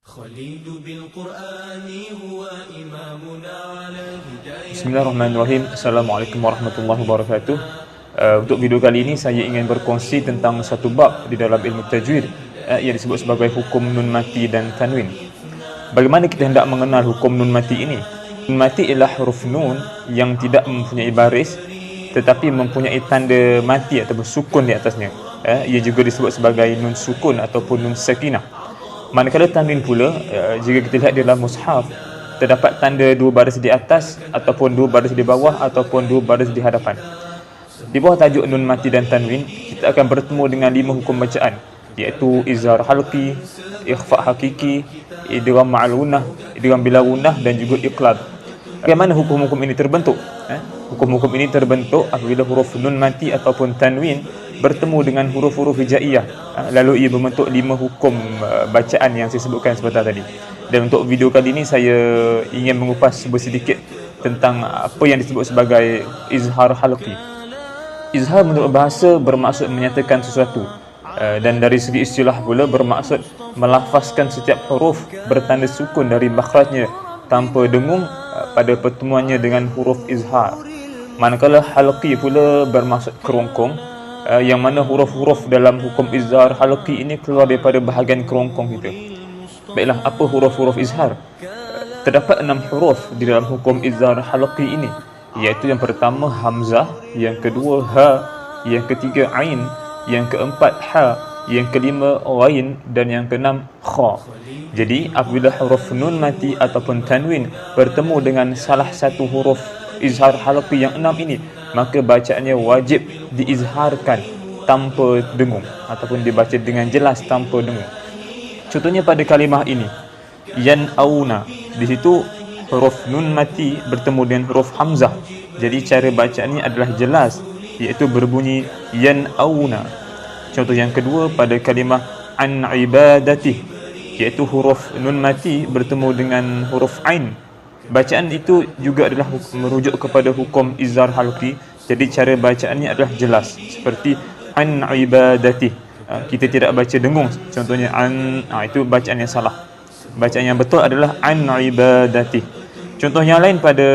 Bismillahirrahmanirrahim. Assalamualaikum warahmatullahi wabarakatuh. Untuk video kali ini saya ingin berkongsi tentang satu bab di dalam ilmu tajwid yang disebut sebagai hukum nun mati dan tanwin. Bagaimana kita hendak mengenal hukum nun mati ini? Nun mati ialah huruf nun yang tidak mempunyai baris tetapi mempunyai tanda mati ataupun sukun di atasnya. Ia juga disebut sebagai nun sukun ataupun nun sakinah. Manakala tanwin pula, jika kita lihat di dalam mushaf, terdapat tanda dua baris di atas ataupun dua baris di bawah ataupun dua baris di hadapan. Di bawah tajuk nun mati dan tanwin, kita akan bertemu dengan 5 hukum bacaan, iaitu izhar halqi, ikhfa hakiki, idgham ma'al-gunnah, idgham bila gunnah dan juga iqlab. Bagaimana hukum-hukum ini terbentuk? Hukum-hukum ini terbentuk apabila huruf nun mati ataupun tanwin bertemu dengan huruf-huruf hijaiyah, lalu ia membentuk 5 hukum bacaan yang saya sebutkan sebentar tadi. Dan untuk video kali ini saya ingin mengupas sedikit tentang apa yang disebut sebagai izhar halqi. Izhar menurut bahasa bermaksud menyatakan sesuatu, dan dari segi istilah pula bermaksud melafazkan setiap huruf bertanda sukun dari makhrajnya tanpa dengung pada pertemuannya dengan huruf izhar. Manakala halqi pula bermaksud kerongkong, yang mana huruf-huruf dalam hukum izhar halqi ini keluar daripada bahagian kerongkong kita. Baiklah, apa huruf-huruf izhar? Terdapat 6 huruf di dalam hukum izhar halqi ini, iaitu yang pertama hamzah, yang kedua ha, yang ketiga ain, yang keempat ha, yang kelima ghain dan yang keenam kha. Jadi apabila huruf nun mati ataupun tanwin bertemu dengan salah satu huruf izhar halqi yang 6 ini, maka bacaannya wajib diizharkan tanpa dengung ataupun dibaca dengan jelas tanpa dengung. Contohnya pada kalimah ini, yan'auna, di situ huruf nun mati bertemu dengan huruf hamzah. Jadi cara bacaannya adalah jelas, iaitu berbunyi yan'auna. Contoh yang kedua pada kalimah an ibadatih, iaitu huruf nun mati bertemu dengan huruf ain. Bacaan itu juga adalah merujuk kepada hukum izhar halqi. Jadi cara bacaannya adalah jelas, seperti an ibadati. Kita tidak baca dengung, contohnya an, itu bacaan yang salah. Bacaan yang betul adalah an ibadati. Contoh yang lain pada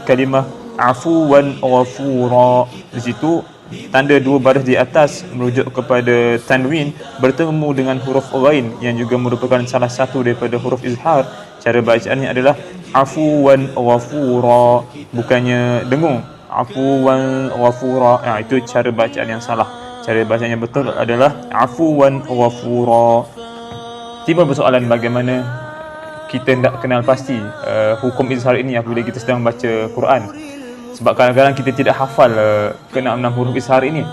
kalimah afuwan ghafura, di situ tanda dua baris di atas merujuk kepada tanwin bertemu dengan huruf ghain yang juga merupakan salah satu daripada huruf izhar. Cara bacaannya adalah afuwan ghafura, bukannya dengung, afuwan ghafura. Itu cara bacaan yang salah. Cara bacaan yang betul adalah afuwan ghafura. Timbul persoalan bagaimana kita hendak kenal pasti hukum izhar ini apabila kita sedang baca Quran. Sebab kadang-kadang kita tidak hafal ke-6 huruf izhar ini.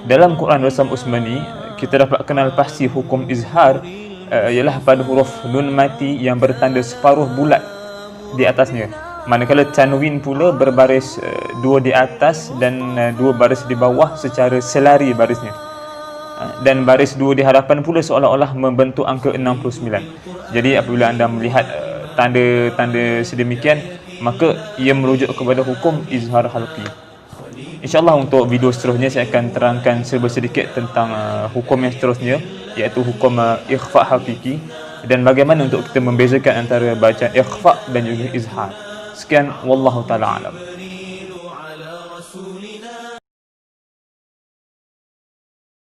Dalam Quran Rasam Usmani, kita dapat kenal pasti hukum izhar ialah pada huruf nun mati yang bertanda separuh bulat di atasnya. Manakala tanwin pula berbaris 2 di atas dan 2 baris di bawah secara selari barisnya. Dan baris 2 di hadapan pula seolah-olah membentuk angka 69. Jadi apabila anda melihat tanda-tanda sedemikian, maka ia merujuk kepada hukum izhar halqi. InsyaAllah untuk video seterusnya saya akan terangkan sedikit tentang hukum yang seterusnya, iaitu hukum ikhfa hakiki, dan bagaimana untuk kita membezakan antara bacaan ikhfa dan juga izhar. Sekian, wallahu ta'ala alam.